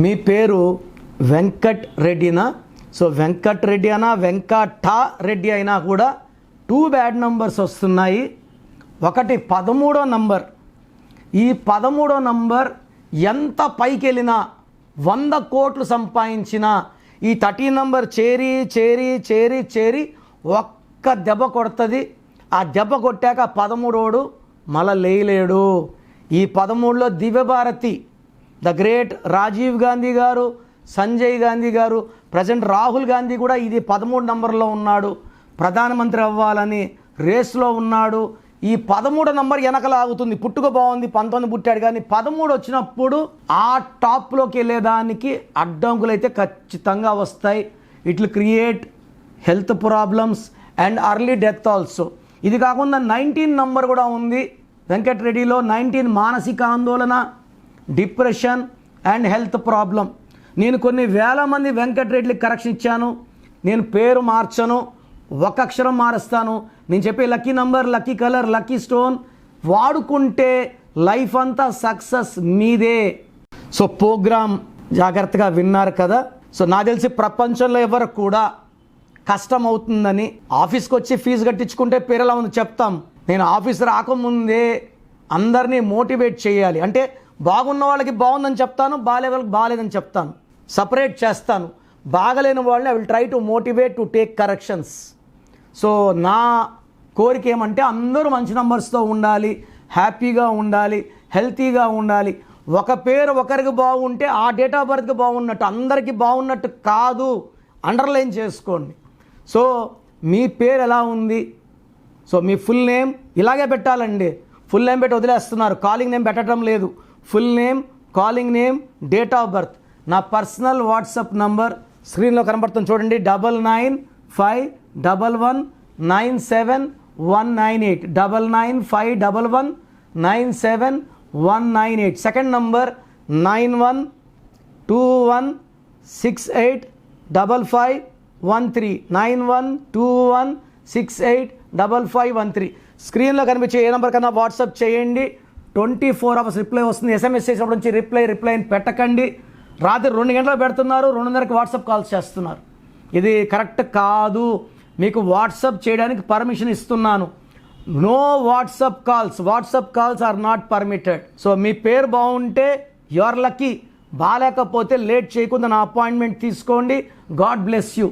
మీ పేరు వెంకట్ రెడ్డినా? సో వెంకట్ రెడ్డి అయినా వెంకట రెడ్డి అయినా కూడా 2 బ్యాడ్ నంబర్స్ వస్తున్నాయి. ఒకటి 13వ నంబర్. ఈ 13వ నంబర్ ఎంత పైకి వెళ్ళినా 100 కోట్లు సంపాదించినా ఈ 13 నంబర్ చేరి చేరి చేరి చేరి ఒక్క దెబ్బ కొడుతుంది. ఆ దెబ్బ కొట్టాక 13వాడు మళ్ళా లేయలేడు. ఈ 13లో దివ్యభారతి, ద గ్రేట్ రాజీవ్ గాంధీ గారు, సంజయ్ గాంధీ గారు, ప్రజెంట్ రాహుల్ గాంధీ కూడా ఇది 13 నంబర్లో ఉన్నాడు. ప్రధానమంత్రి అవ్వాలని రేస్లో ఉన్నాడు. ఈ 13 నంబర్ వెనకలాగుతుంది. పుట్టుక బాగుంది, 19 పుట్టాడు, కానీ 13 వచ్చినప్పుడు ఆ టాప్లోకి వెళ్ళేదానికి అడ్డంకులు అయితే ఖచ్చితంగా వస్తాయి. It will create health problems and early death also. ఇది కాకుండా 19 నంబర్ కూడా ఉంది వెంకట్ రెడ్డిలో. 19 మానసిక ఆందోళన, డిప్రెషన్ అండ్ హెల్త్ ప్రాబ్లం. నేను కొన్ని వేల మంది వెంకట్ రెడ్డికి కరెక్షన్ ఇచ్చాను. నేను పేరు మార్చను, ఒక అక్షరం మారుస్తాను. నేను చెప్పే lucky number, lucky colour, lucky stone వాడుకుంటే లైఫ్ అంతా సక్సెస్ మీదే. సో ప్రోగ్రామ్ జాగ్రత్తగా విన్నారు కదా. సో నాకు తెలిసి ప్రపంచంలో ఎవరు కూడా కష్టం అవుతుందని ఆఫీస్కి వచ్చి ఫీజు కట్టించుకుంటే పేరెలా ఉంది చెప్తాం. నేను ఆఫీస్ రాకముందే అందరినీ మోటివేట్ చేయాలి. అంటే బాగున్న వాళ్ళకి బాగుందని చెప్తాను, బాగాలే వాళ్ళకి బాగాలేదని చెప్తాను, సపరేట్ చేస్తాను. బాగలేని వాళ్ళని I will try to motivate to take corrections. So నా కోరిక ఏమంటే అందరూ మంచి నంబర్స్తో ఉండాలి, హ్యాపీగా ఉండాలి, హెల్తీగా ఉండాలి. ఒక పేరు ఒకరికి బాగుంటే ఆ డేట్ ఆఫ్ బర్త్కి బాగున్నట్టు, అందరికీ బాగున్నట్టు కాదు. అండర్లైన్ చేసుకోండి. సో మీ పేరు ఎలా ఉంది? సో మీ ఫుల్ నేమ్ ఇలాగే పెట్టాలండి. ఫుల్ నేమ్ పెట్టి వదిలేస్తున్నారు, కాలింగ్ నేమ్ పెట్టడం లేదు. Full name, calling name, date of birth. నా పర్సనల్ వాట్సాప్ నంబర్ స్క్రీన్లో కనబడుతుంది చూడండి, 9951197198, 9951197198. Second number 9121685513, 9121685513. స్క్రీన్లో కనిపించే ఏ నెంబర్ కన్నా వాట్సాప్ చేయండి. 24 అవర్స్ రిప్లై వస్తుంది. ఎస్ఎంఎస్ చేసినప్పటి నుంచి రిప్లై పెట్టకండి. రాత్రి 2 గంటలకు పెడుతున్నారు, 2:30కి వాట్సాప్ కాల్స్ చేస్తున్నారు. ఇది కరెక్ట్ కాదు. మీకు వాట్సాప్ చేయడానికి పర్మిషన్ ఇస్తున్నాను. No WhatsApp calls are not permitted. So మీ పేరు బాగుంటే యు ఆర్ లక్కీ, బాగాలేకపోతే లేట్ చేయకుండా నా అపాయింట్మెంట్ తీసుకోండి. God bless you.